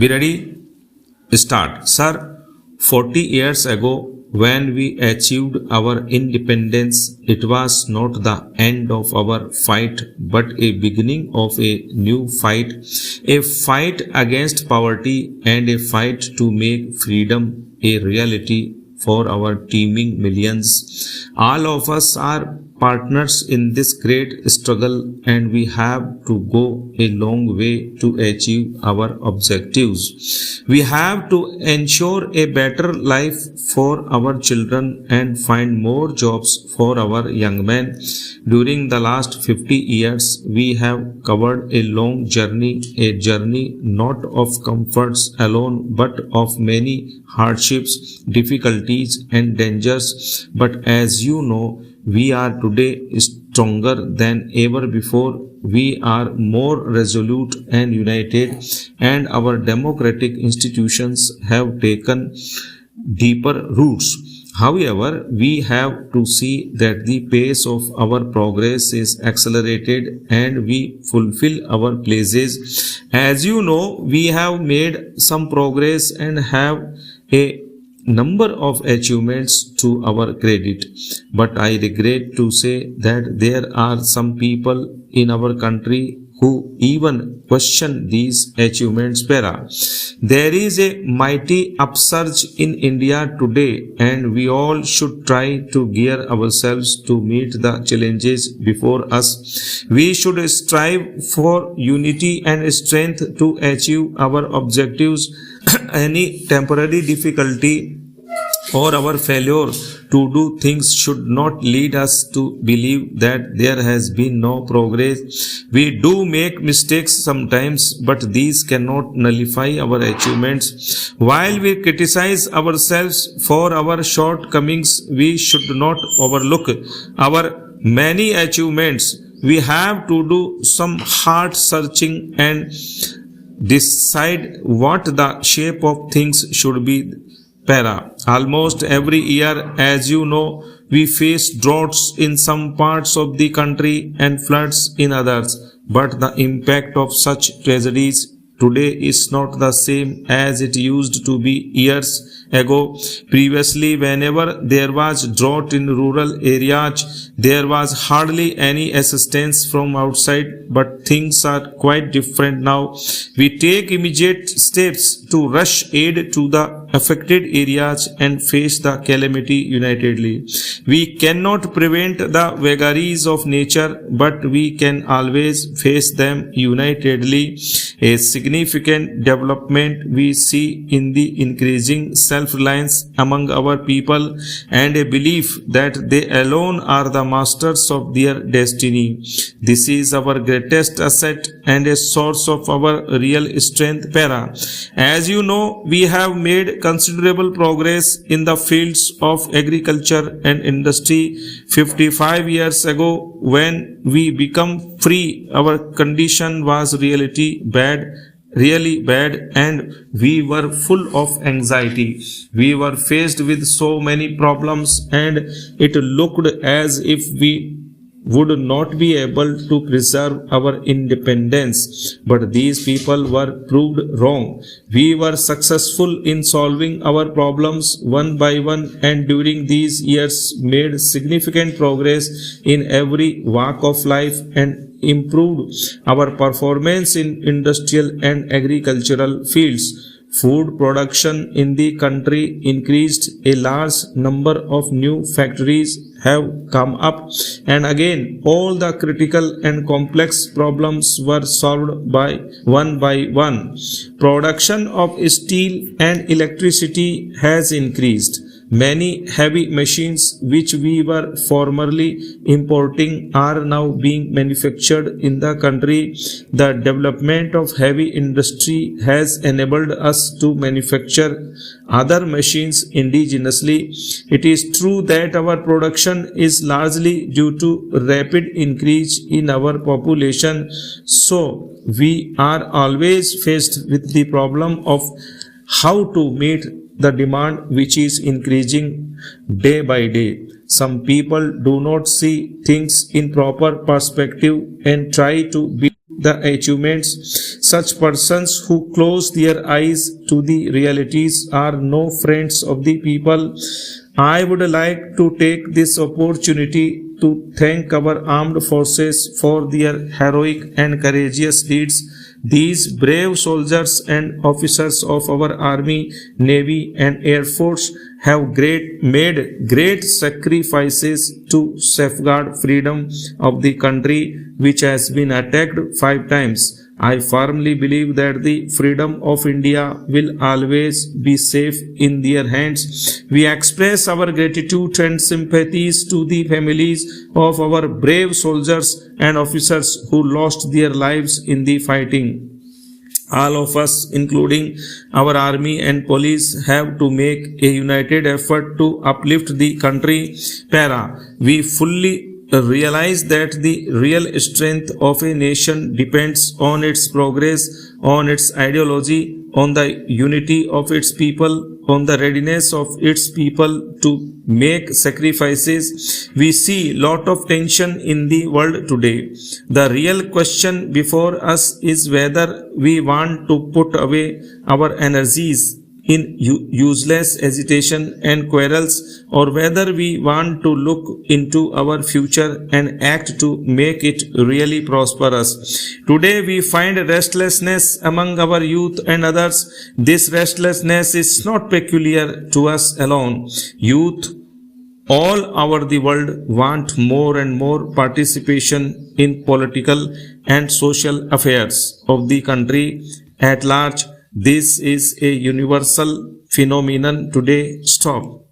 We ready? Start. Sir, 40 years ago, when we achieved our independence, it was not the end of our fight, but a beginning of a new fight against poverty and a fight to make freedom a reality for our teeming millions. All of us are partners in this great struggle, and we have to go a long way to achieve our objectives. We have to ensure a better life for our children and find more jobs for our young men. During the last 50 years, we have covered a long journey, a journey not of comforts alone, but of many hardships, difficulties, and dangers. But as you know, we are today stronger than ever before. We are more resolute and united, and our democratic institutions have taken deeper roots. However, we have to see that the pace of our progress is accelerated and we fulfill our places. As you know, we have made some progress and have a number of achievements to our credit, but I regret to say that there are some people in our country who even question these achievements. There is a mighty upsurge in India today, and we all should try to gear ourselves to meet the challenges before us. We should strive for unity and strength to achieve our objectives. Any temporary difficulty or our failure to do things should not lead us to believe that there has been no progress. We do make mistakes sometimes, but these cannot nullify our achievements. While we criticize ourselves for our shortcomings, we should not overlook our many achievements. We have to do some heart searching and decide what the shape of things should be. Almost every year, as you know, we face droughts in some parts of the country and floods in others. But the impact of such tragedies today is not the same as it used to be years ago. Previously, whenever there was drought in rural areas, there was hardly any assistance from outside, but things are quite different now. We take immediate steps to rush aid to the affected areas and face the calamity unitedly. We cannot prevent the vagaries of nature, but we can always face them unitedly. A significant development we see in the increasing self-reliance among our people and a belief that they alone are the masters of their destiny. This is our greatest asset and a source of our real strength. As you know, we have made considerable progress in the fields of agriculture and industry. 55 years ago, when we become free, our condition was really bad, and we were full of anxiety. We were faced with so many problems, and it looked as if we would not be able to preserve our independence. But these people were proved wrong. We were successful in solving our problems one by one, and during these years made significant progress in every walk of life and improved our performance in industrial and agricultural fields. Food production in the country increased. A large number of new factories have come up, and again all the critical and complex problems were solved by one. Production of steel and electricity has increased. Many heavy machines which we were formerly importing are now being manufactured in the country. The development of heavy industry has enabled us to manufacture other machines indigenously. It is true that our production is largely due to rapid increase in our population, so we are always faced with the problem of how to meet the demand which is increasing day by day. Some people do not see things in proper perspective and try to build the achievements. Such persons who close their eyes to the realities are no friends of the people. I would like to take this opportunity to thank our armed forces for their heroic and courageous deeds. These brave soldiers and officers of our Army, Navy, and Air Force have made great sacrifices to safeguard freedom of the country, which has been attacked 5 times. I firmly believe that the freedom of India will always be safe in their hands. We express our gratitude and sympathies to the families of our brave soldiers and officers who lost their lives in the fighting. All of us, including our army and police, have to make a united effort to uplift the country. We fully realize that the real strength of a nation depends on its progress, on its ideology, on the unity of its people, on the readiness of its people to make sacrifices. We see lot of tension in the world today. The real question before us is whether we want to put away our energies in useless agitation and quarrels, or whether we want to look into our future and act to make it really prosperous. Today we find restlessness among our youth and others. This restlessness is not peculiar to us alone. Youth all over the world want more and more participation in political and social affairs of the country at large. This is a universal phenomenon today. Stop.